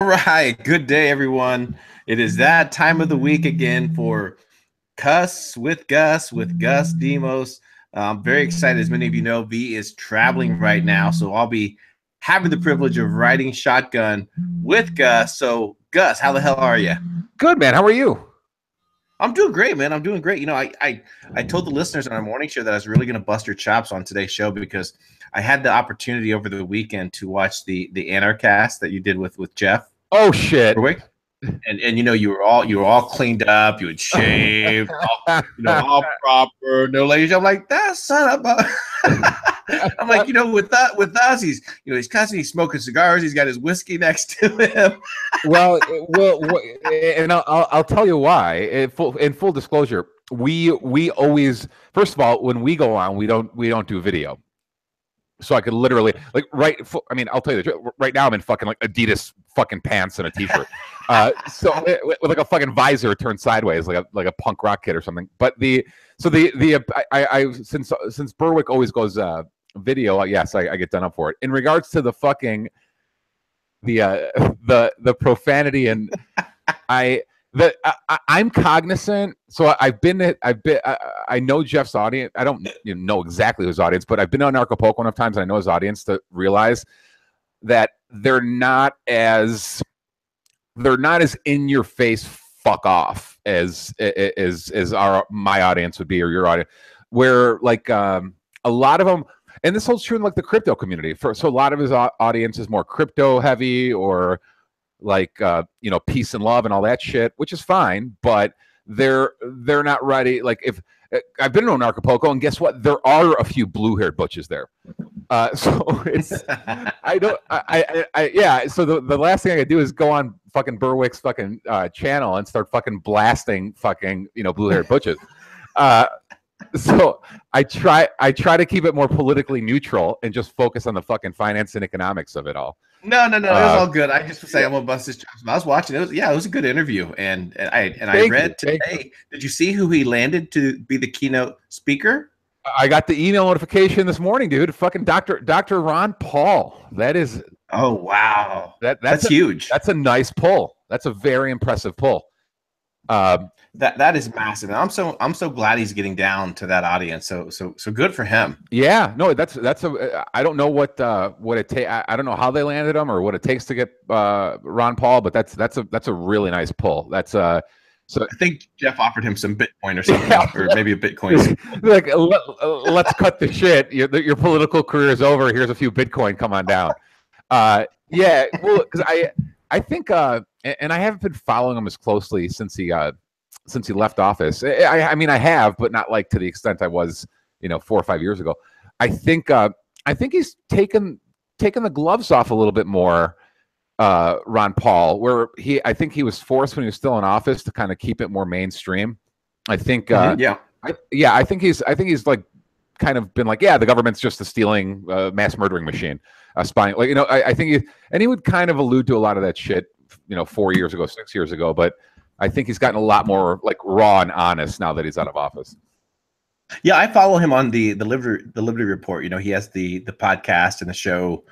right, good day, everyone. It is that time of the week again for Cuss with Gus Demos. I'm very excited. As many of you know, V is traveling right now, so I'll be having the privilege of riding shotgun with Gus. So, Gus, how the hell are you? Good, man. How are you? I'm doing great, man. I'm doing great. I told the listeners on our morning show that I was really going to bust your chops on today's show because I had the opportunity over the weekend to watch the Anarchast that you did with Jeff. Oh shit! And you were all cleaned up, you had shaved, all proper, no ladies. I'm like, that son of a I'm like, with us, he's constantly smoking cigars, he's got his whiskey next to him. well, and I'll tell you why. In full disclosure, we always, first of all, when we go on, we don't do video. So I could literally I'll tell you the truth. Right now I'm in fucking like Adidas fucking pants and a t-shirt. So with like a fucking visor turned sideways, like a punk rock kid or something. But since Berwick always goes video, yes, I get done up for it. In regards to the fucking the profanity, and I'm cognizant. So I know Jeff's audience. I don't know exactly his audience, but I've been on Acapulco enough times, and I know his audience to realize that they're not as in your face fuck off as my audience would be, or your audience, where like a lot of them, and this holds true in like the crypto community. So a lot of his audience is more crypto heavy, or like peace and love and all that shit, which is fine, but they're not ready. Like, if I've been to Acapulco, and guess what? There are a few blue-haired butches there. So it's So the last thing I could do is go on fucking Berwick's fucking channel and start fucking blasting fucking blue-haired butches. So I try to keep it more politically neutral and just focus on the fucking finance and economics of it all. No, it was all good. I just was saying I'm gonna bust his chops. I was watching it. It was a good interview, and I read today. Did you see who he landed to be the keynote speaker? I got the email notification this morning, dude. Fucking Dr. Ron Paul. That is. Oh wow, that's huge. That's a nice pull. That's a very impressive pull. That is massive. And I'm so glad he's getting down to that audience. So good for him. Yeah, no, that's I don't know what it takes. I don't know how they landed him or what it takes to get Ron Paul, but that's a really nice pull. So I think Jeff offered him some Bitcoin or something, or maybe a Bitcoin. Like, let's cut the shit. Your political career is over. Here's a few Bitcoin. Come on down. Yeah, well, because I think, and I haven't been following him as closely since he left office. I mean, I have, but not like to the extent I was, 4 or 5 years ago. I think he's taken the gloves off a little bit more. Ron Paul, where I think he was forced when he was still in office to kind of keep it more mainstream. I think, I think he's like kind of been like, yeah, the government's just a stealing, mass murdering machine, spying. Like, I think he would kind of allude to a lot of that shit, 4 years ago, 6 years ago, but I think he's gotten a lot more like raw and honest now that he's out of office. Yeah, I follow him on the Liberty Report. He has the podcast and the show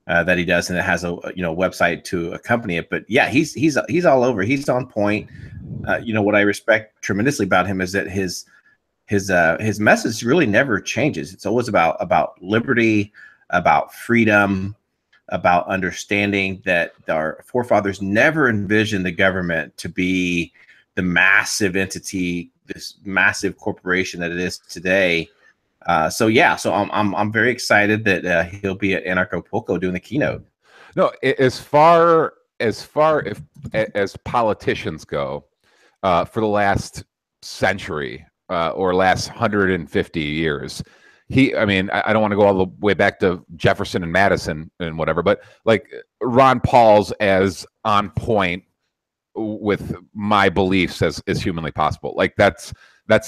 that he does, and it has a website to accompany it. But yeah, he's all over. He's on point. What I respect tremendously about him is that his message really never changes. It's always about liberty, about freedom, about understanding that our forefathers never envisioned the government to be the massive entity, this massive corporation that it is today. So I'm very excited that he'll be at Anarchapulco doing the keynote. No, as far as politicians go, for the last century or last 150 years, I don't want to go all the way back to Jefferson and Madison and whatever, but like Ron Paul's as on point with my beliefs as humanly possible. Like that's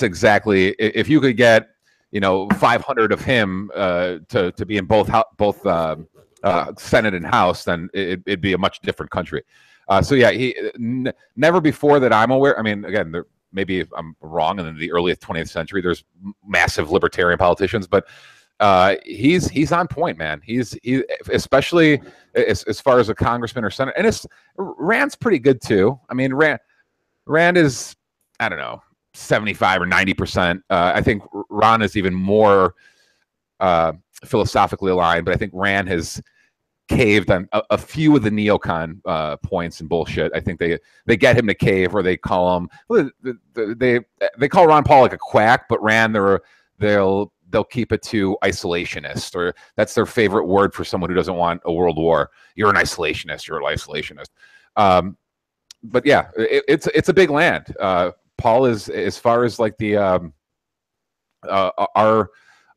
exactly, if you could get 500 of him to be in both Senate and House, then it'd be a much different country. So yeah, he never before that I'm aware. I mean, again, maybe I'm wrong. And in the early 20th century, there's massive libertarian politicians, but he's on point, man. He especially as far as a congressman or senator, and Rand's pretty good too. I mean, Rand is, I don't know, 75 or 90%. I think Ron is even more philosophically aligned, but I think Rand has caved on a few of the neocon points and bullshit. I think they get him to cave, or they call him, they call Ron Paul like a quack, but Rand they'll keep it to isolationist, or that's their favorite word for someone who doesn't want a world war. You're an isolationist. You're an isolationist. But yeah, it's a big land. Paul is, as far as like the our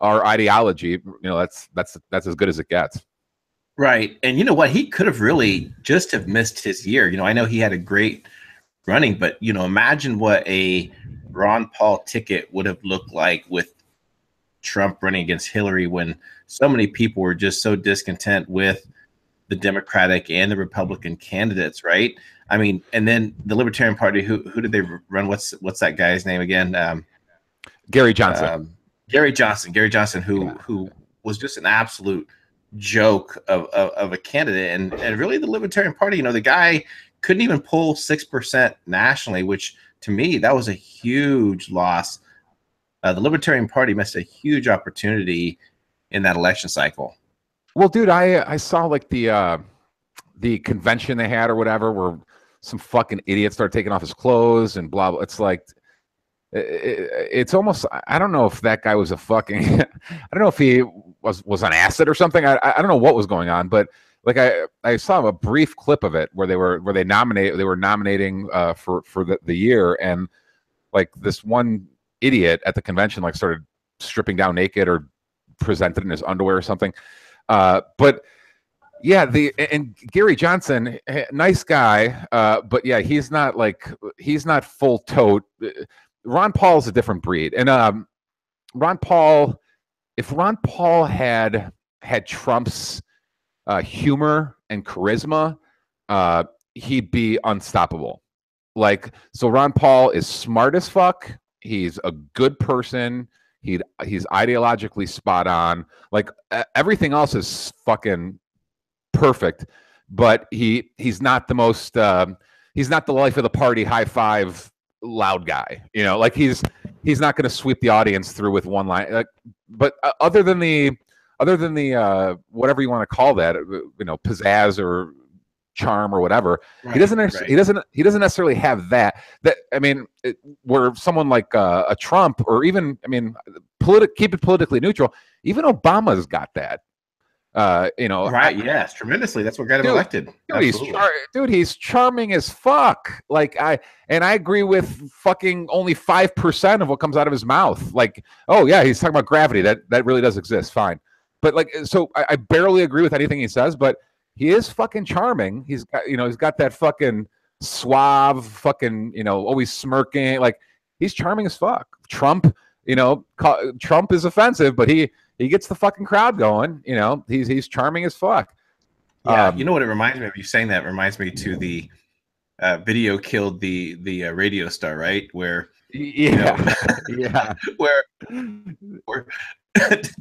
ideology, you know, that's as good as it gets. Right. And you know what? He could have really just have missed his year. You know, I know he had a great running, but, you know, imagine what a Ron Paul ticket would have looked like with Trump running against Hillary, when so many people were just so discontent with the Democratic and the Republican candidates, right? I mean, and then the Libertarian Party, who did they run? What's that guy's name again? Gary Johnson. Gary Johnson, who was just an absolute joke of a candidate, and really the Libertarian Party, you know, the guy couldn't even pull 6% nationally, which to me, that was a huge loss. The Libertarian Party missed a huge opportunity in that election cycle. Well, dude, I saw like the convention they had or whatever, where some fucking idiot started taking off his clothes and blah blah. It's like, it's almost, I don't know if that guy was a fucking I don't know if he was on acid or something. I don't know what was going on, but like I saw a brief clip of it where they were nominating for the year, and like this one idiot at the convention like started stripping down naked or presented in his underwear or something. But yeah, and Gary Johnson, nice guy, but yeah, he's not full tote. Ron Paul's a different breed, and Ron Paul, if Ron Paul had Trump's humor and charisma, he'd be unstoppable. Like, so Ron Paul is smart as fuck. He's a good person. He's ideologically spot on. Like, everything else is fucking perfect, but he's not the most he's not the life of the party high five loud guy, you know, like he's not going to sweep the audience through with one line, like, but other than the whatever you want to call that, you know, pizzazz or charm or whatever, right, he doesn't necessarily have that I mean, where someone like a Trump, or even, I mean, keep it politically neutral, even Obama's got that. You know, right? Yes, tremendously. That's what got him elected. Dude, he's charming as fuck. Like, I agree with fucking only 5% of what comes out of his mouth. Like, oh yeah, he's talking about gravity. That really does exist. Fine, but like, so I barely agree with anything he says, but he is fucking charming. He's got that fucking suave, fucking, you know, always smirking. Like, he's charming as fuck. Trump, you know, Trump is offensive, but he gets the fucking crowd going. You know, he's charming as fuck. Yeah, you know what it reminds me of? You saying that reminds me to the video killed the radio star, right? Where yeah, where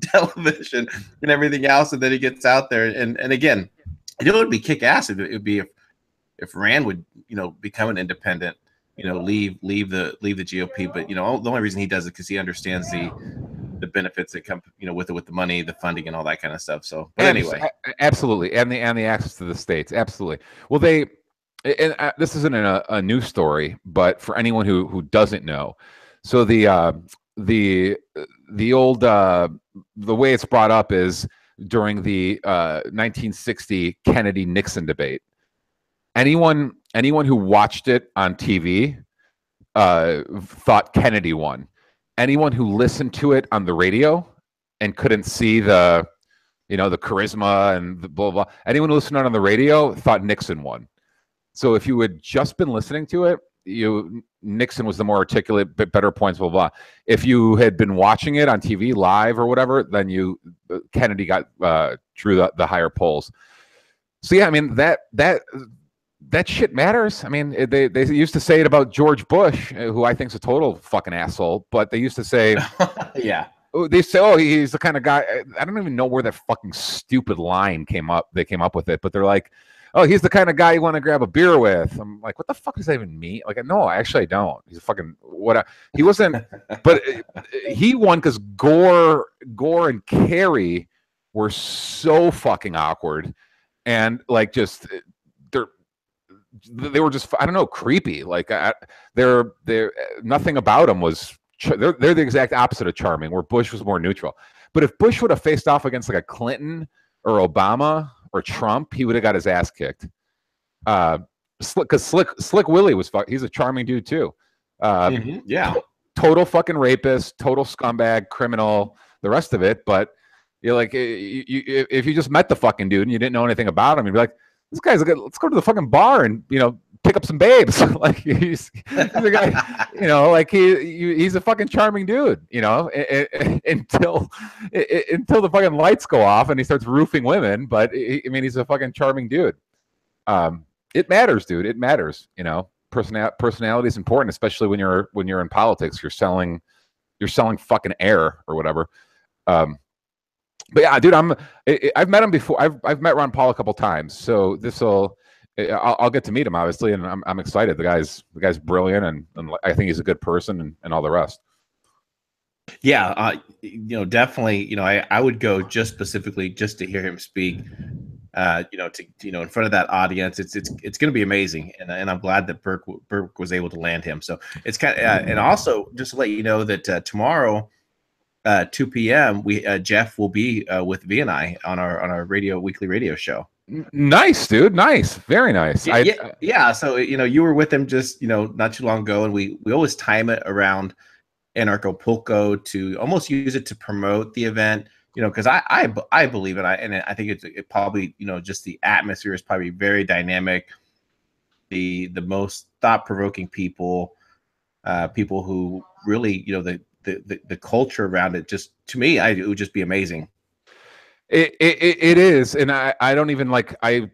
television and everything else, and then he gets out there, and again, you know, it would be kick ass. It would be if Rand would, you know, become an independent, you know, leave the GOP, but you know, the only reason he does it because he understands the benefits that come, you know, with the money, the funding, and all that kind of stuff. So, but anyway, absolutely, and the access to the states, absolutely. Well, this isn't a news story, but for anyone who doesn't know, so the old the way it's brought up is during the 1960 Kennedy-Nixon debate. Anyone who watched it on TV thought Kennedy won. Anyone who listened to it on the radio and couldn't see the charisma and the blah blah, anyone who listened on the radio thought Nixon won. So if you had just been listening to it, Nixon was the more articulate, better points, blah blah. If you had been watching it on TV live or whatever, then Kennedy drew the higher polls. So yeah, I mean that shit matters. I mean, they used to say it about George Bush, who I think is a total fucking asshole, but they used to say, yeah, They say, oh, he's the kind of guy. I don't even know where that fucking stupid line came up. They came up with it, but they're like, oh, he's the kind of guy you want to grab a beer with. I'm like, what the fuck does that even mean? Like, no, actually, I don't. He's a fucking what? He wasn't, but he won because Gore and Kerry were so fucking awkward, and like just they were just, I don't know, creepy. Like they're nothing about them was. They're the exact opposite of charming, where Bush was more neutral. But if Bush would have faced off against like a Clinton or Obama or Trump, he would have got his ass kicked. Because Slick Willie he's a charming dude too. Yeah, total fucking rapist, total scumbag, criminal, the rest of it. But you're like, if you just met the fucking dude and you didn't know anything about him, you'd be like, this guy's a good. Let's go to the fucking bar and pick up some babes. Like he's a guy, like he's a fucking charming dude, until the fucking lights go off and he starts roofing women. But he's a fucking charming dude. It matters, dude. It matters. Personality is important, especially when you're in politics. You're selling fucking air or whatever. But yeah, dude, I've met him before. I've met Ron Paul a couple times, so I'll get to meet him, obviously, and I'm excited. The guy's brilliant, and I think he's a good person, and all the rest. Yeah, definitely. I would go just specifically just to hear him speak. In front of that audience, it's going to be amazing, and I'm glad that Burke was able to land him. So it's kind of, and also just to let you know that tomorrow, 2 p.m. Jeff will be with V and I on our weekly radio show. Nice, dude. Nice. Very nice. Yeah. So, you were with him just, not too long ago, and we always time it around Anarchapulco to almost use it to promote the event, because I believe it. And I think it probably, just the atmosphere is probably very dynamic. The most thought-provoking people who really, the culture around it, just to me, it would just be amazing. It is, and I don't even like I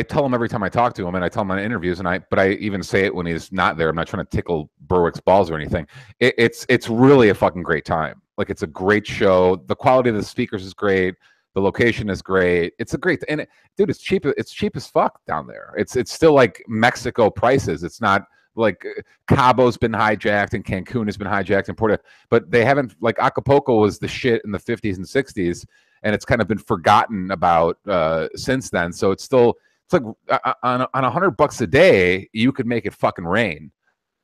tell him every time I talk to him, and I tell him in interviews, but I even say it when he's not there. I'm not trying to tickle Berwick's balls or anything. It's really a fucking great time. Like, it's a great show. The quality of the speakers is great. The location is great. It's a great, and dude, it's cheap. It's cheap as fuck down there. It's still like Mexico prices. It's not like Cabo's been hijacked and Cancun has been hijacked and Puerto, but they haven't, like, Acapulco was the shit in the 50s and 60s. And it's kind of been forgotten about since then. So it's like on $100 a day, you could make it fucking rain.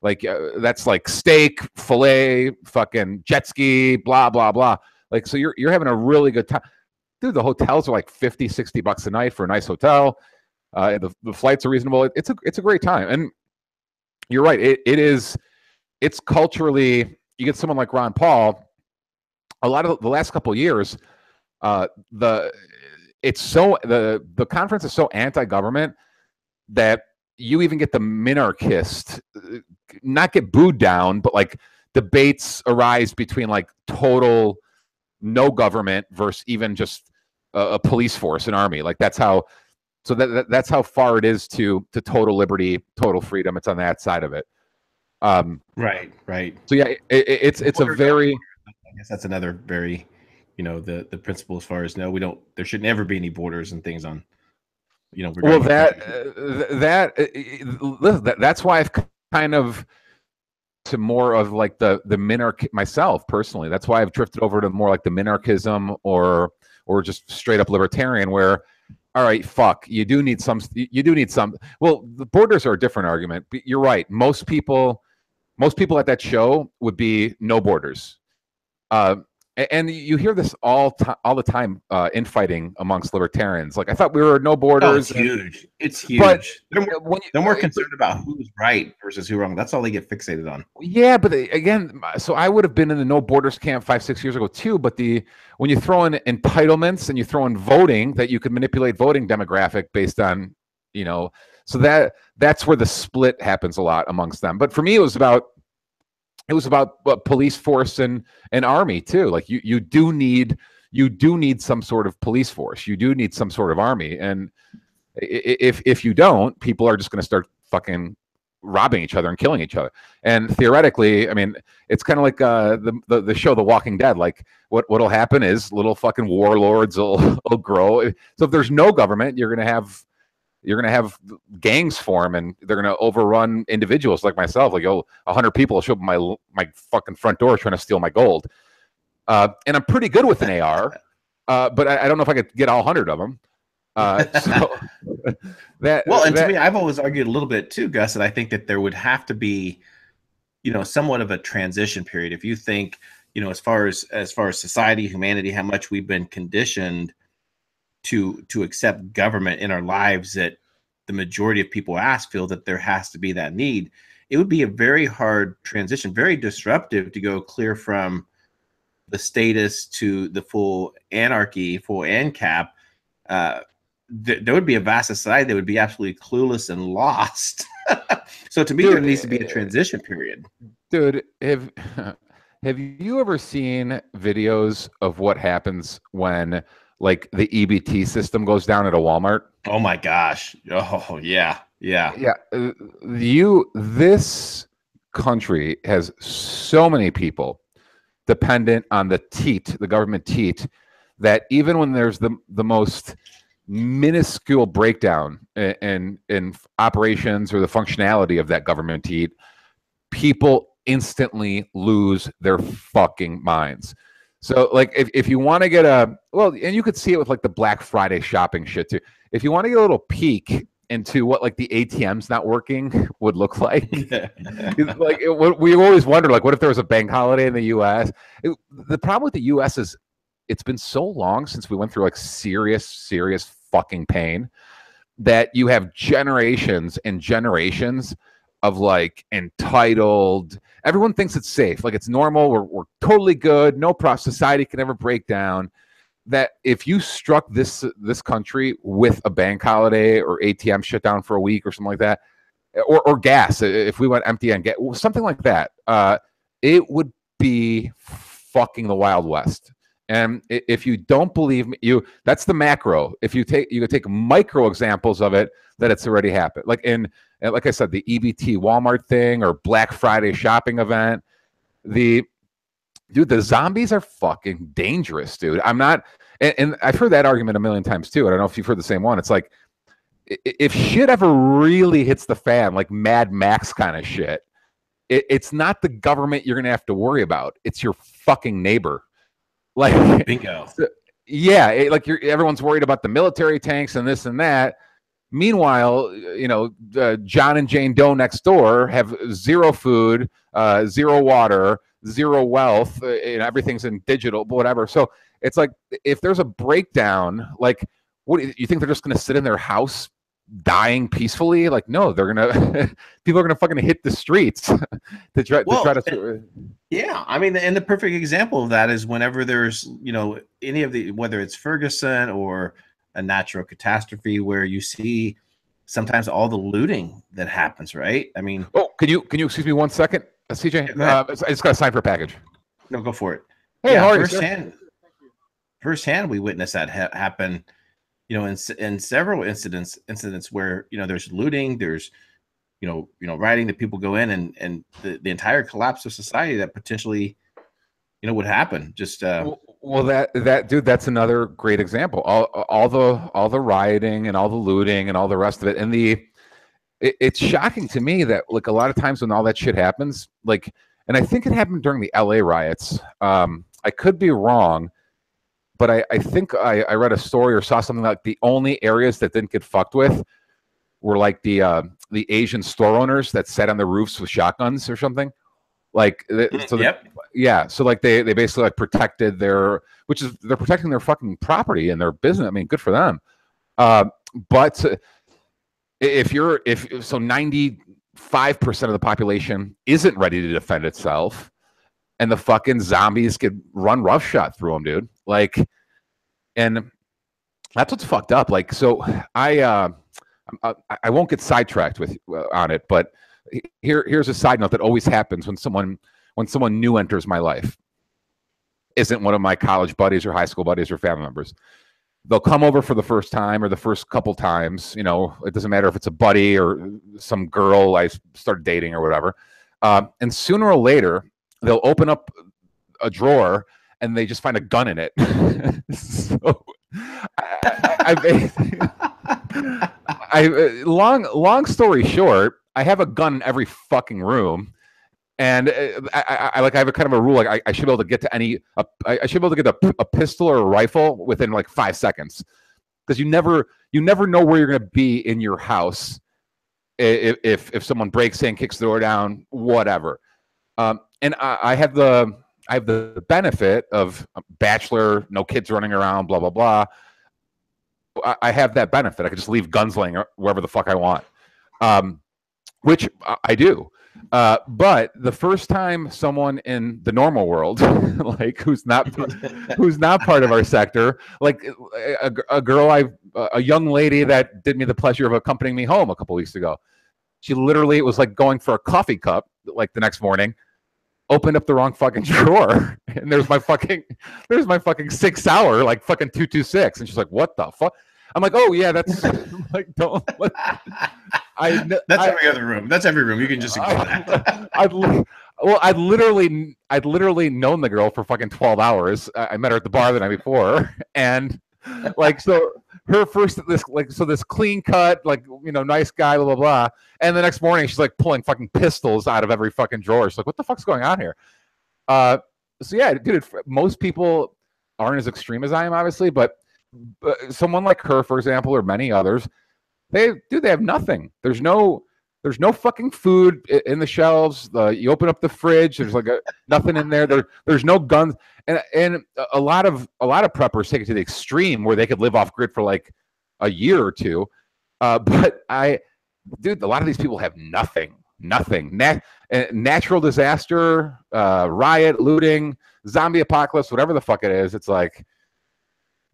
Like that's like steak, filet, fucking jet ski, blah, blah, blah. Like, so you're having a really good time. Dude, the hotels are like $50-$60 a night for a nice hotel. The flights are reasonable. It's a great time. And you're right. It's culturally, you get someone like Ron Paul, a lot of the last couple of years, the conference is so anti-government that you even get the minarchist not get booed down, but like debates arise between like total no government versus even just a police force, an army. Like that's how far it is to total liberty, total freedom. It's on that side of it. Right. So yeah, it's a very, I guess that's another very, the principle as far as there should never be any borders and things on, well, that's why I've kind of to more of like the minarch myself personally. That's why I've drifted over to more like the minarchism or just straight up libertarian, where, all right, fuck, you do need some. Well, the borders are a different argument, but you're right. Most people at that show would be no borders. And you hear this all the time, infighting amongst libertarians. Like, I thought we were no borders. Oh, it's huge. But they're more concerned about who's right versus who's wrong. That's all they get fixated on. Yeah, but again, so I would have been in the no borders camp 5-6 years ago too. But when you throw in entitlements and you throw in voting, that you could manipulate voting demographic based on, so that's where the split happens a lot amongst them. But for me, it was about police force and army too. Like you do need some sort of police force. You do need some sort of army. And if you don't, people are just going to start fucking robbing each other and killing each other. And theoretically, I mean, it's kind of like the show The Walking Dead. Like what'll happen is little fucking warlords will grow. So if there's no government, you're gonna have gangs form, and they're gonna overrun individuals like myself. Like 100 people will show up at my fucking front door trying to steal my gold. And I'm pretty good with an AR, but I don't know if I could get all 100 of them. To me, I've always argued a little bit too, Gus, and I think that there would have to be, somewhat of a transition period. If you think, as far as society, humanity, how much we've been conditioned to accept government in our lives, that the majority of people feel that there has to be that need. It would be a very hard transition, very disruptive to go clear from the status to the full anarchy, full ANCAP. There would be a vast society that would be absolutely clueless and lost. So to me, there needs to be a transition period. Dude, have you ever seen videos of what happens when like the EBT system goes down at a Walmart? Oh my gosh. Oh yeah. This country has so many people dependent on the government teat, that even when there's the most minuscule breakdown in operations or the functionality of that government teat, people instantly lose their fucking minds. So like if you want to get and you could see it with like the Black Friday shopping shit too. If you want to get a little peek into what like the ATMs not working would look like, we always wonder, like, what if there was a bank holiday in the US? The problem with the US is it's been so long since we went through like serious fucking pain, that you have generations and generations of like entitled, everyone thinks it's safe, like it's normal, we're totally good, no problem, society can never break down. That if you struck this country with a bank holiday or ATM shut down for a week or something like that, or gas, if we went empty on gas, something like that, it would be fucking the Wild West. And if you don't believe me, that's the macro. If you could take micro examples of it, that it's already happened. Like I said, the EBT Walmart thing or Black Friday shopping event. The zombies are fucking dangerous, dude. I'm not, and I've heard that argument a million times too. I don't know if you've heard the same one. It's like, if shit ever really hits the fan, like Mad Max kind of shit, it's not the government you're gonna have to worry about. It's your fucking neighbor. Like, bingo. Yeah, everyone's worried about the military tanks and this and that. Meanwhile, John and Jane Doe next door have zero food, zero water, zero wealth, everything's in digital, whatever. So it's like, if there's a breakdown, like, what you think they're just going to sit in their house dying peacefully? Like, no, they're gonna people are gonna fucking hit the streets to try to. Yeah, I mean, and the perfect example of that is whenever there's any of the, whether it's Ferguson or a natural catastrophe, where you see sometimes all the looting that happens, right? I mean, can you excuse me 1 second, CJ? Yeah, I just got to sign for a package. No, go for it. Hey, how are you? Firsthand, we witnessed that happen. In several incidents where there's looting, there's rioting, that people go in, and the entire collapse of society that potentially would happen. Just well, that dude, that's another great example. All the rioting and all the looting and all the rest of it, and it's shocking to me that like a lot of times when all that shit happens, like, and I think it happened during the LA riots. I could be wrong, but I think I read a story or saw something like the only areas that didn't get fucked with were like the Asian store owners that sat on the roofs with shotguns or something. Like, so like they basically like protected they're protecting their fucking property and their business. I mean, good for them. But if 95% of the population isn't ready to defend itself, and the fucking zombies get run roughshod through them, dude. Like, and that's what's fucked up. Like, so I won't get sidetracked on it, but here's a side note that always happens when someone new enters my life. Isn't one of my college buddies or high school buddies or family members. they'll come over for the first time or the first couple times. You know, it doesn't matter if it's a buddy or some girl I started dating or whatever. And sooner or later, they'll open up a drawer and they just find a gun in it. So long story short, I have a gun in every fucking room. And I have a kind of a rule, like I should be able to get to I should be able to get a pistol or a rifle within like 5 seconds, because you never know where you're going to be in your house if someone breaks in, kicks the door down, whatever. And I have the benefit of a bachelor, no kids running around, blah blah blah. I have that benefit. I can just leave guns laying wherever the fuck I want, which I do. But the first time someone in the normal world, like who's not part of our sector, like a girl, a young lady that did me the pleasure of accompanying me home a couple weeks ago, she literally, it was like going for a coffee cup, like the next morning, opened up the wrong fucking drawer, and there's my fucking 6 hour like fucking 226, and she's like, "What the fuck?" I'm like, "Oh yeah, that's like don't." That's every other room. That's every room. You can just ignore that. I'd literally known the girl for fucking 12 hours. I met her at the bar the night before, and like, so her first this clean cut, like, you know, nice guy, blah blah blah, and the next morning she's like pulling fucking pistols out of every fucking drawer. She's like, "What the fuck's going on here?" So yeah, dude, most people aren't as extreme as I am, obviously, but someone like her, for example, or many others, they have nothing. There's no fucking food in the shelves. You open up the fridge, there's like nothing in there. There's no guns, and a lot of preppers take it to the extreme where they could live off grid for like a year or two. But a lot of these people have nothing. Natural disaster, riot, looting, zombie apocalypse, whatever the fuck it is. It's like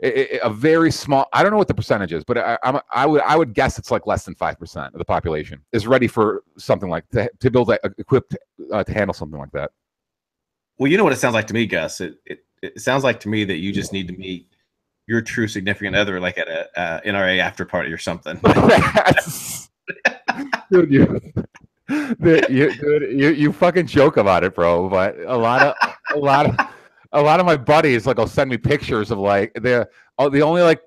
a very small, I don't know what the percentage is, but I would guess it's like less than 5% of the population is ready for something like to build equipped to handle something like that. Well, you know what it sounds like to me, Gus. It sounds like to me that you just need to meet your true significant other, like at a NRA after party or something. Dude, you fucking joke about it, bro. But a lot of my buddies, like, will send me pictures of like the only like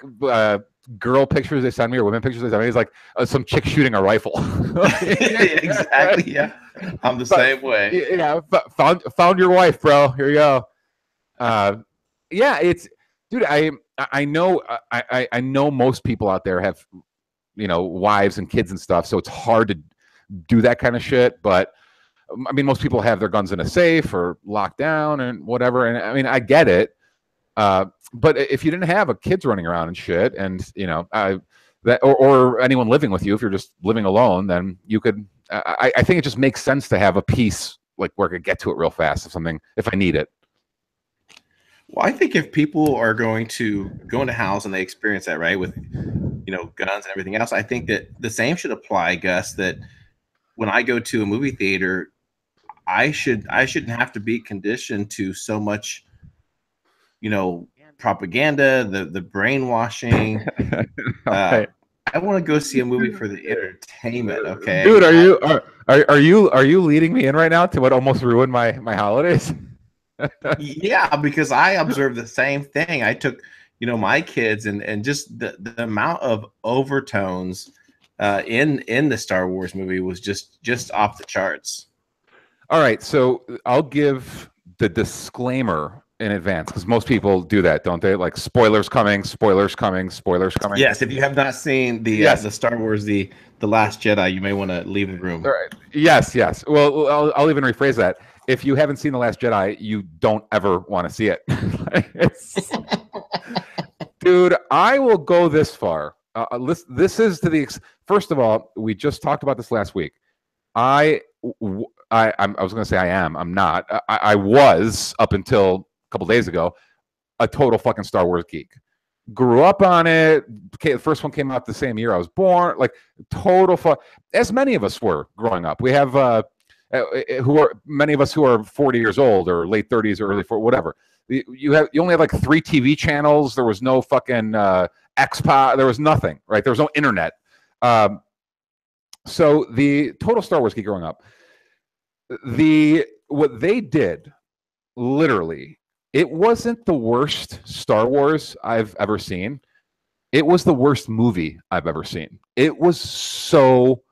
girl pictures they send me or women pictures they send me is like some chick shooting a rifle. Exactly. Yeah, I'm the same way. Yeah, found your wife, bro. Here you go. Yeah, it's, dude. I know most people out there have, you know, wives and kids and stuff, so it's hard to do that kind of shit. But I mean, most people have their guns in a safe or locked down and whatever. And I mean, I get it. But if you didn't have kids running around and shit, and you know, or anyone living with you, if you're just living alone, then you could. I think it just makes sense to have a piece like where I could get to it real fast if I need it. Well, I think if people are going to go into house and they experience that, right, with, you know, guns and everything else, I think that the same should apply, Gus, that when I go to a movie theater, I shouldn't have to be conditioned to so much, you know, propaganda, the brainwashing. Right. I want to go see a movie for the entertainment. Okay, dude, are you leading me in right now to what almost ruined my holidays? Yeah, because I observed the same thing. I took, you know, my kids and just the amount of overtones in the Star Wars movie was just off the charts. All right, so I'll give the disclaimer in advance, because most people do that, don't they? Like, spoilers coming, spoilers coming, spoilers coming. Yes, if you have not seen the Star Wars, the Last Jedi, you may want to leave the room. All right. Yes. Well, I'll even rephrase that. If you haven't seen The Last Jedi, you don't ever want to see it. Dude, I will go this far. This is to the first of all, we just talked about this last week. I was going to say I am. I'm not. I was, up until a couple days ago, a total fucking Star Wars geek. Grew up on it. The first one came out the same year I was born. Like, total fun. As many of us were growing up. We have who are many of us who are 40 years old or late 30s or early 40s, whatever. You only have like 3 TV channels. There was no fucking XPod. There was nothing, right? There was no internet. So the total Star Wars geek growing up, what they did, literally, it wasn't the worst Star Wars I've ever seen. It was the worst movie I've ever seen. It was so,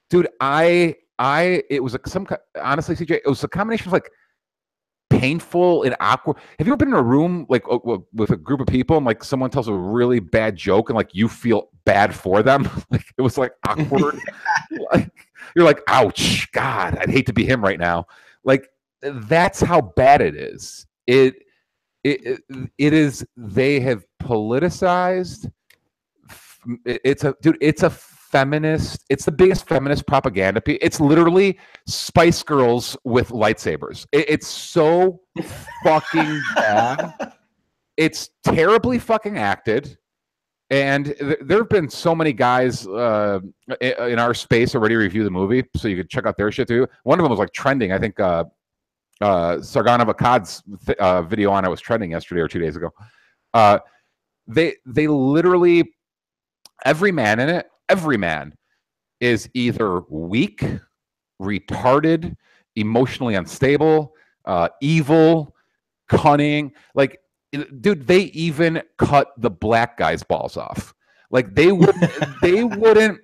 dude. It was honestly, CJ, it was a combination of like painful and awkward. Have you ever been in a room like with a group of people and like someone tells a really bad joke and like you feel bad for them? Like it was like awkward. Like, you're like, ouch, God, I'd hate to be him right now. Like that's how bad it is. It is. They have politicized. It's a feminist. It's the biggest feminist propaganda piece. It's literally Spice Girls with lightsabers. It's so fucking bad. It's terribly fucking acted. And there have been so many guys in our space already review the movie, so you could check out their shit too. One of them was like trending. I think Sargon of Akkad's video on it was trending yesterday or 2 days ago. They literally, every man in it, every man is either weak, retarded, emotionally unstable, evil, cunning. Like, dude, they even cut the black guy's balls off. Like they wouldn't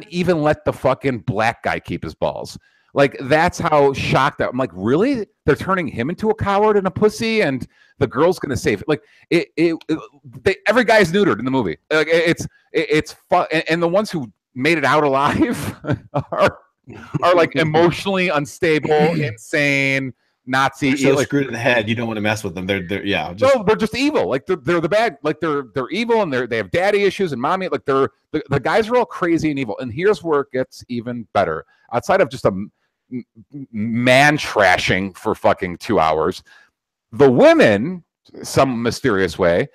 even let the fucking black guy keep his balls. Like that's how shocked I'm like, really? They're turning him into a coward and a pussy, and the girl's gonna save it. Like every guy's neutered in the movie. Like it's fun, and the ones who made it out alive are like emotionally unstable, insane, Nazi. They're so like, screwed in the head, you don't want to mess with them. They're no, they're just evil. Like they're the bad. Like they're evil, and they have daddy issues and mommy. Like the guys are all crazy and evil. And here's where it gets even better. Outside of just a man trashing for fucking 2 hours, the women, some mysterious way,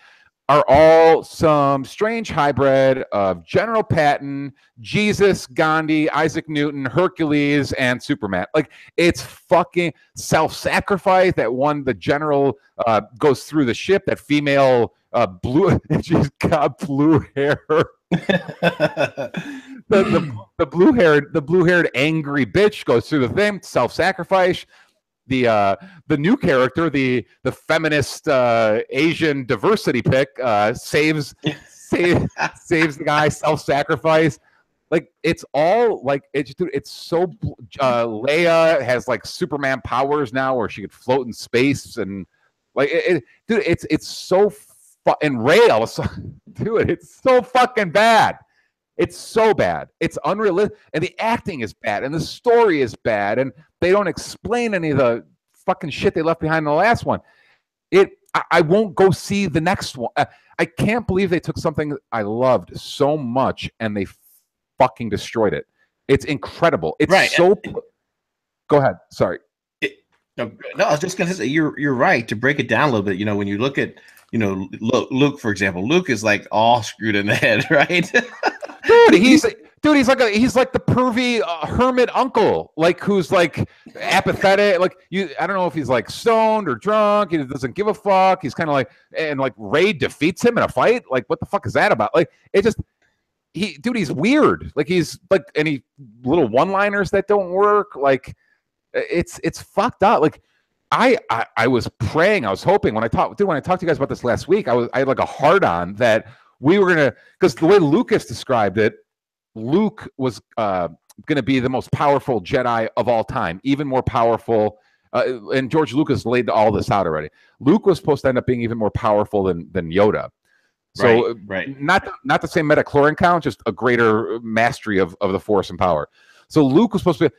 are all some strange hybrid of General Patton, Jesus, Gandhi, Isaac Newton, Hercules, and Superman. Like it's fucking self-sacrifice. That one, the general goes through the ship. That female blue, she's got blue hair. the blue-haired angry bitch goes through the thing. Self-sacrifice. The new character, the feminist Asian diversity pick, saves the guy, self-sacrifice. Like it's all like it's so. Leia has like Superman powers now, where she could float in space, and like it's so. And Rey also, dude, it's so fucking bad. It's so bad. It's unrealistic, and the acting is bad, and the story is bad, and they don't explain any of the fucking shit they left behind in the last one. I won't go see the next one. I can't believe they took something I loved so much and they fucking destroyed it. It's incredible. It's right. Go ahead. Sorry. No, I was just gonna say you're right to break it down a little bit. You know, when you look at Luke, for example, Luke is like all screwed in the head, right? He's like the pervy hermit uncle, like who's like apathetic. Like I don't know if he's like stoned or drunk. He doesn't give a fuck. He's kind of like, and like Rey defeats him in a fight. Like what the fuck is that about? Like it just he's weird. Like he's like any little one-liners that don't work. Like it's fucked up. Like I was praying, I was hoping when I talked to you guys about this last week, I had like a hard on that we were gonna, because the way Lucas described it, Luke was gonna be the most powerful Jedi of all time, even more powerful. And George Lucas laid all this out already. Luke was supposed to end up being even more powerful than Yoda. So right. Not the same metachlorine count, just a greater mastery of the Force and power. So Luke was supposed to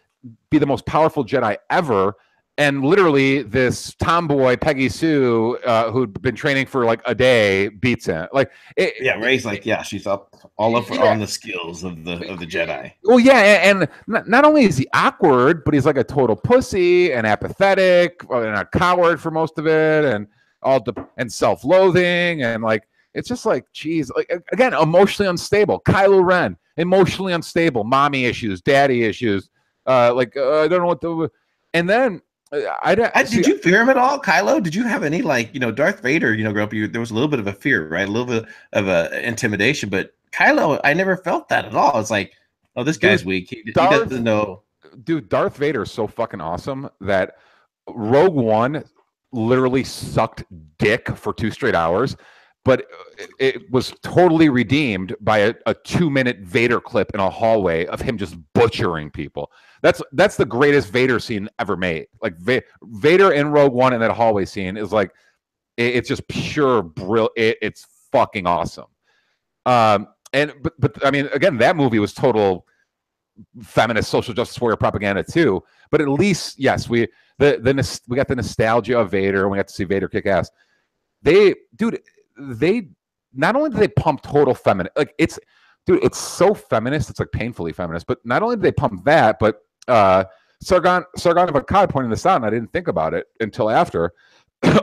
be the most powerful Jedi ever. And literally, this tomboy Peggy Sue, who'd been training for like a day, beats him. Like, Rey's like, she's up on the skills of the Jedi. Well, yeah, and not only is he awkward, but he's like a total pussy and apathetic and a coward for most of it, and and self-loathing, and like it's just like, geez, like again, emotionally unstable. Kylo Ren, emotionally unstable, mommy issues, daddy issues. I don't know what the. And then did you fear him at all, Kylo? Did you have any Darth Vader? Growing up, there was a little bit of a fear, right? A little bit of a intimidation, but Kylo, I never felt that at all. It's like, oh, this guy's weak. He doesn't know. Dude, Darth Vader is so fucking awesome that Rogue One literally sucked dick for 2 straight hours, but it was totally redeemed by a 2-minute Vader clip in a hallway of him just butchering people. That's the greatest Vader scene ever made. Like Vader in Rogue One in that hallway scene is like, it's just pure brilliant. It's fucking awesome. But I mean, again, that movie was total feminist social justice warrior propaganda too. But at least, yes, we got the nostalgia of Vader, and we got to see Vader kick ass. They not only do they pump total feminist, like it's so feminist, it's like painfully feminist. But not only do they pump that, but Sargon of Akkad pointed this out, and I didn't think about it until after.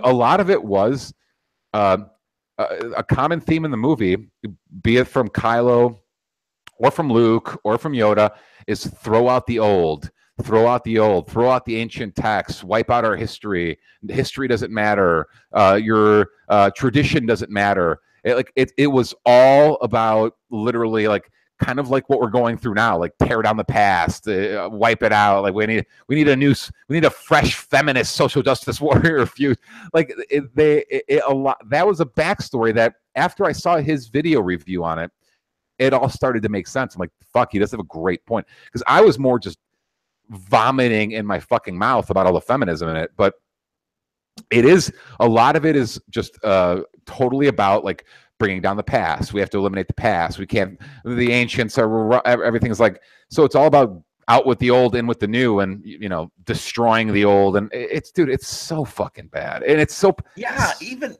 A lot of it was a common theme in the movie, be it from Kylo or from Luke or from Yoda, is throw out the old, throw out the ancient texts, wipe out our history. History doesn't matter. Your tradition doesn't matter. It was all about literally kind of like what we're going through now, like tear down the past, wipe it out. Like we need a fresh feminist social justice warrior feud. That was a backstory that after I saw his video review on it, it all started to make sense. I'm like, fuck, he does have a great point. Because I was more just vomiting in my fucking mouth about all the feminism in it. But a lot of it is just totally about like bringing down the past. We have to eliminate the past. We can't, the ancients are, everything's like, so it's all about out with the old, in with the new, and, destroying the old. And it's so fucking bad. And it's so. Yeah, even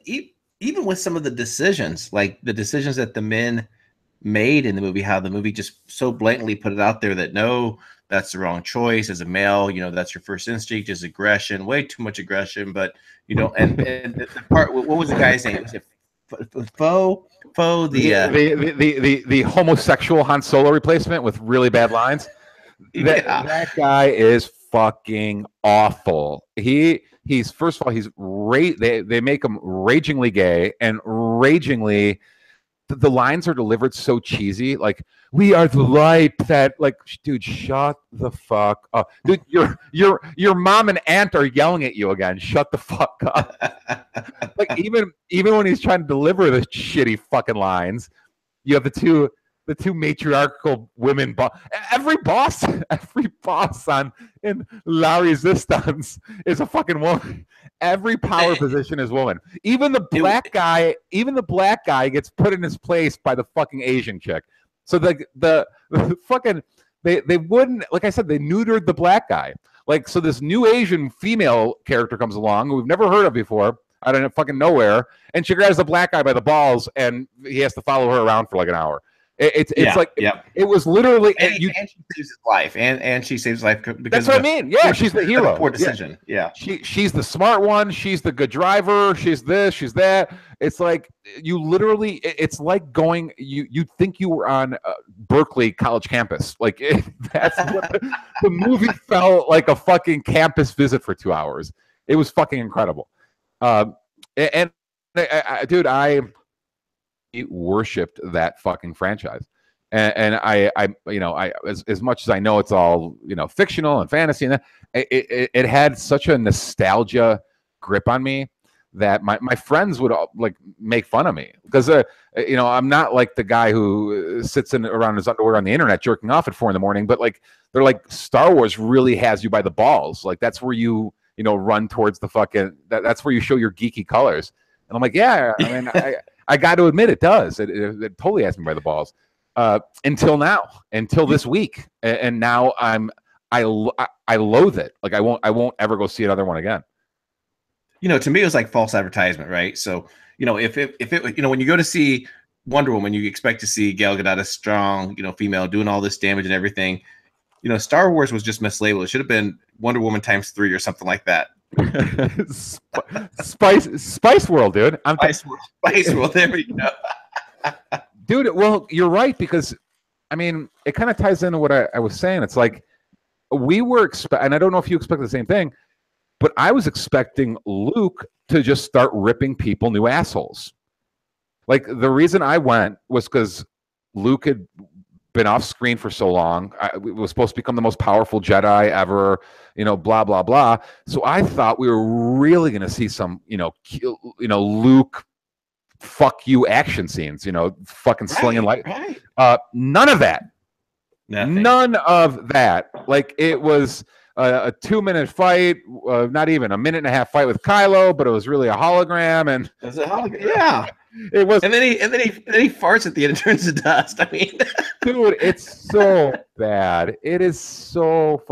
with some of the decisions, like the decisions that the men made in the movie, how the movie just so blatantly put it out there that no, that's the wrong choice as a male, that's your first instinct is aggression, way too much aggression. But and the part, what was the guy's name? Was it the homosexual Han Solo replacement with really bad lines? That guy is fucking awful. He's first of all, they make him ragingly gay and ragingly. The lines are delivered so cheesy, like "We are the light that," like, dude, shut the fuck up, dude. Your mom and aunt are yelling at you again. Shut the fuck up. Like even when he's trying to deliver the shitty fucking lines, you have the two matriarchal women. Every boss in La Resistance is a fucking woman. Every power position is woman. Even the black guy gets put in his place by the fucking Asian chick. So the fucking they wouldn't, like I said, they neutered the black guy. Like, so this new Asian female character comes along who we've never heard of before out of fucking nowhere, and she grabs the black guy by the balls, and he has to follow her around for like an hour. It was literally, and she saves his life, and she saves his life because that's what I mean. Yeah, she's the hero. Poor decision. Yeah. She's the smart one. She's the good driver. She's this. She's that. It's like you literally. It's like going. You'd think you were on Berkeley college campus. Like that's what the movie felt like, a fucking campus visit for 2 hours. It was fucking incredible. Dude, I worshipped that fucking franchise, and I as much as I know it's all fictional and fantasy, and it had such a nostalgia grip on me that my friends would all like make fun of me because I'm not like the guy who sits around his underwear on the internet jerking off at 4 a.m, but like they're like, Star Wars really has you by the balls. Like that's where you run towards the fucking, that's where you show your geeky colors. And I'm like, yeah, I mean, I got to admit it does. It totally has me by the balls. Until this week, and now I loathe it. Like I won't ever go see another one again. To me, it was like false advertisement, right? So if it when you go to see Wonder Woman, you expect to see Gal Gadot, a strong female, doing all this damage and everything. Star Wars was just mislabeled. It should have been Wonder Woman ×3 or something like that. Spice World, dude. Spice World. There we go. Dude, well, you're right, because I mean, it kind of ties into what I was saying. It's like we were and I don't know if you expect the same thing, but I was expecting Luke to just start ripping people new assholes. Like, the reason I went was because Luke had been off screen for so long. It was supposed to become the most powerful Jedi ever, blah, blah, blah. So I thought we were really going to see some, Luke fuck you action scenes, fucking slinging light. Right. None of that. Nothing. None of that. Like, it was a 2-minute fight, not even a 1.5-minute fight with Kylo, but it was really a hologram. And it was a hologram. Yeah. It was, and then he farts at the end and turns to dust. I mean, dude, it's so bad. It is so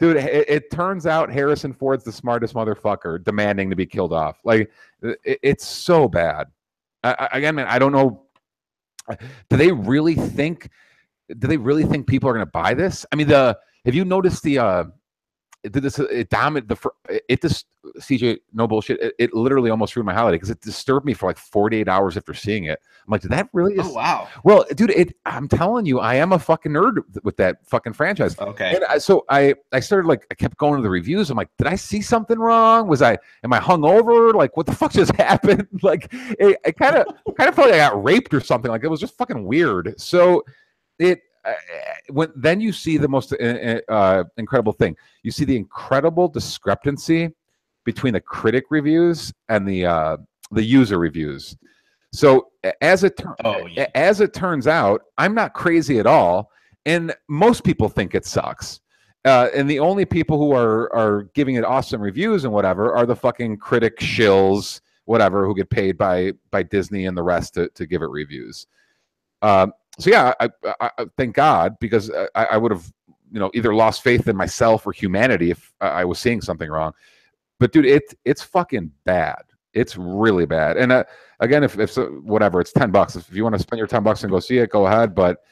dude. It turns out Harrison Ford's the smartest motherfucker, demanding to be killed off. Like, it's so bad. Again, man, I don't know. Do they really think people are going to buy this? I mean, have you noticed CJ, no bullshit. It literally almost ruined my holiday because it disturbed me for like 48 hours after seeing it. I'm like, did that really? Oh, wow. Well, dude, I'm telling you, I am a fucking nerd with that fucking franchise. Okay. And so I started, I kept going to the reviews. I'm like, did I see something wrong? Am I hungover? Like, what the fuck just happened? Like, it kind of felt like I got raped or something. Like, it was just fucking weird. So then you see the most incredible thing. You see the incredible discrepancy between the critic reviews and the user reviews. So as it turns out, I'm not crazy at all, and most people think it sucks. And the only people who are giving it awesome reviews and whatever are the fucking critic shills, whatever, who get paid by Disney and the rest to give it reviews. So yeah, I thank God, because I would have, either lost faith in myself or humanity if I was seeing something wrong. But dude, it's fucking bad. It's really bad. And again, if whatever, it's $10. If you want to spend your $10 and go see it, go ahead. But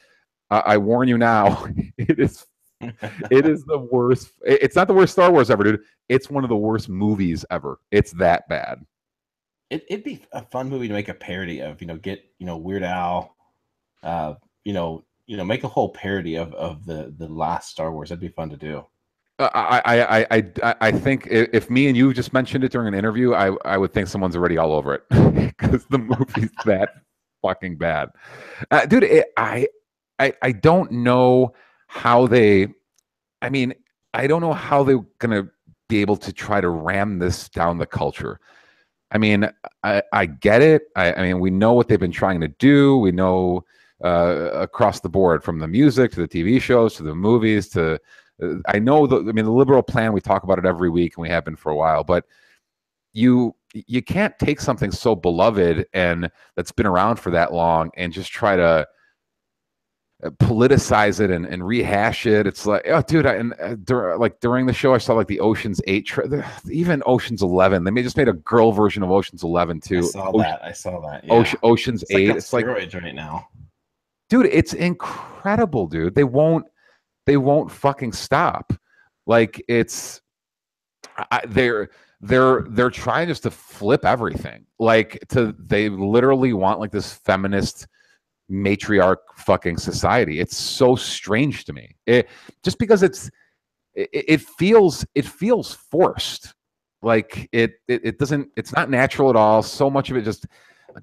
I warn you now, it is the worst. It's not the worst Star Wars ever, dude. It's one of the worst movies ever. It's that bad. It'd be a fun movie to make a parody of. Get Weird Al. Make a whole parody of the last Star Wars. That'd be fun to do. I think if me and you just mentioned it during an interview, I would think someone's already all over it because the movie's that fucking bad, dude. I don't know how they. I mean, I don't know how they're gonna be able to try to ram this down the culture. I mean, I get it. I mean, we know what they've been trying to do. We know. Across the board, from the music to the TV shows to the movies to, I know the liberal plan, we talk about it every week and we have been for a while, but you can't take something so beloved and that's been around for that long and just try to politicize it and rehash it. It's like, oh, dude, during the show, I saw like the Ocean's 8, even Ocean's 11. They just made a girl version of Ocean's 11 too. I saw that. Yeah. Ocean's 8. It's like steroids right now. Dude, it's incredible, dude. They won't fucking stop. Like, they're trying just to flip everything. Like, they literally want like this feminist matriarch fucking society. It's so strange to me. Just because it feels forced. Like it doesn't. It's not natural at all. So much of it just.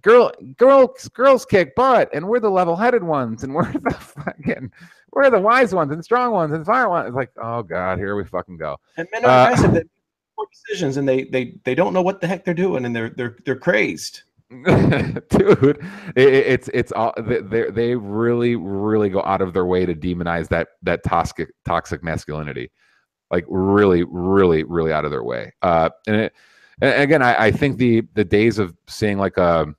Girls kick butt, and we're the level-headed ones, and we're the wise ones and strong ones and fire ones. It's like, oh god, here we fucking go. And men are aggressive. They make poor decisions, and they don't know what the heck they're doing, and they're crazed. Dude, it's all they really go out of their way to demonize that toxic masculinity, like really out of their way. And again, I think the days of seeing like a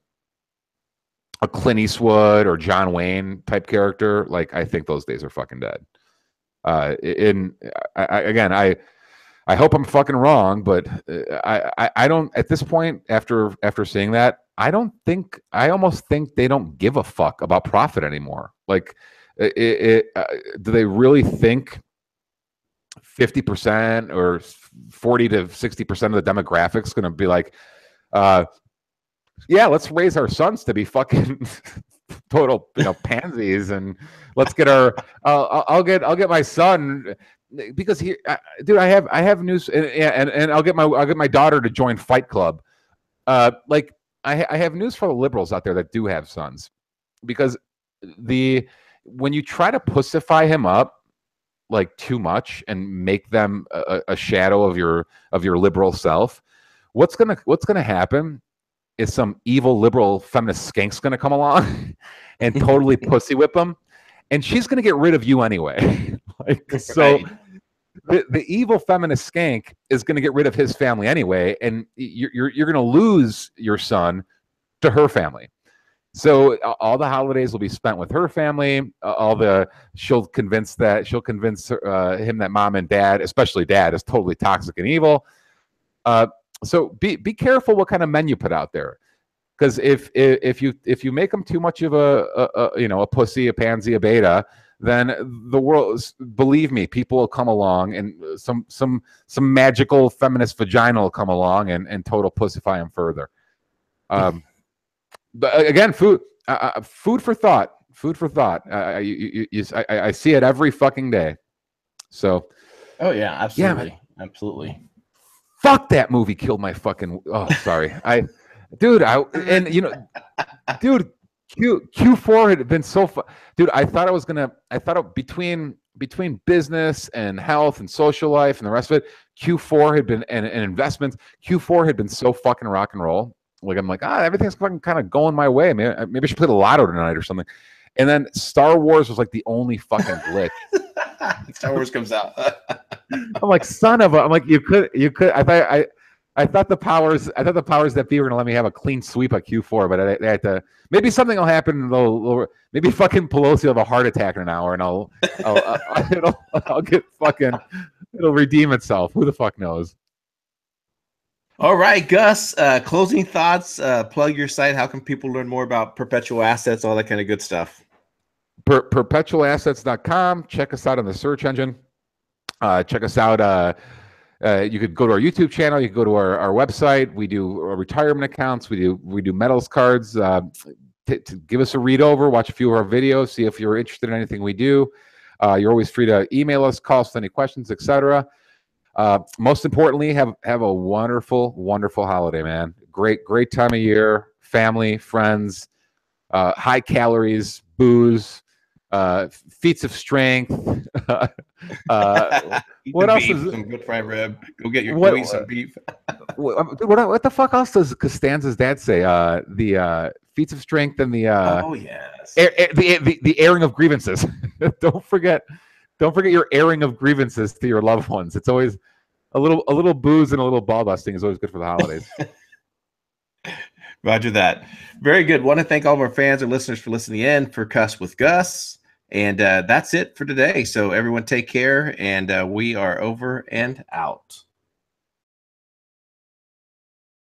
Clint Eastwood or John Wayne type character, like, I think those days are fucking dead. I hope I'm fucking wrong, but I don't, at this point, after seeing that, I almost think they don't give a fuck about profit anymore. Like, do they really think 50% or 40 to 60% of the demographics going to be like, yeah, let's raise our sons to be fucking total, pansies, and let's get our, I'll get my son because here, dude, I have news, and I'll get my daughter to join Fight Club. Like I have news for the liberals out there that do have sons, because when you try to pussify him up like too much and make them a shadow of your liberal self, what's gonna happen is some evil liberal feminist skank's gonna come along and totally pussy whip them, and she's gonna get rid of you anyway. Like, so the evil feminist skank is gonna get rid of his family anyway, and you're gonna lose your son to her family. So all the holidays will be spent with her family. She'll convince him that mom and dad, especially dad, is totally toxic and evil. So be careful what kind of men you put out there, because if you make them too much of a pussy, a pansy, a beta, then the world, believe me, people will come along, and some magical feminist vagina will come along and total pussify him further. But again, food for thought. Food for thought. I see it every fucking day. So. Oh yeah, absolutely, yeah, absolutely. Fuck, that movie killed my fucking. Oh, sorry. Dude, Q4 had been so fun. Dude, I thought between business and health and social life and the rest of it, Q4 had been, and investments, Q4 had been so fucking rock and roll. Like, I'm like, everything's fucking kind of going my way. Maybe I should play the lotto tonight or something. And then Star Wars was like the only fucking glitch. Star Wars comes out. I'm like, son of a. I'm like, you could. I thought the powers that be were gonna let me have a clean sweep at Q4, but they had to. Maybe something will happen. Maybe fucking Pelosi will have a heart attack in an hour, and I'll get fucking. It'll redeem itself. Who the fuck knows? All right, Gus, closing thoughts, plug your site. How can people learn more about perpetual assets, all that kind of good stuff? Perpetualassets.com. Check us out on the search engine. Check us out. You could go to our YouTube channel. You could go to our website. We do retirement accounts. We do metals cards. To give us a read over, watch a few of our videos, see if you're interested in anything we do. You're always free to email us, call us with any questions, etc. Most importantly, have a wonderful, wonderful holiday, man. Great time of year. Family, friends, high calories, booze, feats of strength. What else is some good fried rib? Go eat some beef. What the fuck else does Costanza's dad say? The feats of strength and the the airing of grievances. Don't forget your airing of grievances to your loved ones. It's always a little booze and a little ball busting is always good for the holidays. Roger that. Very good. Want to thank all of our fans and listeners for listening in for Cuss with Gus. And that's it for today. So everyone take care, and we are over and out.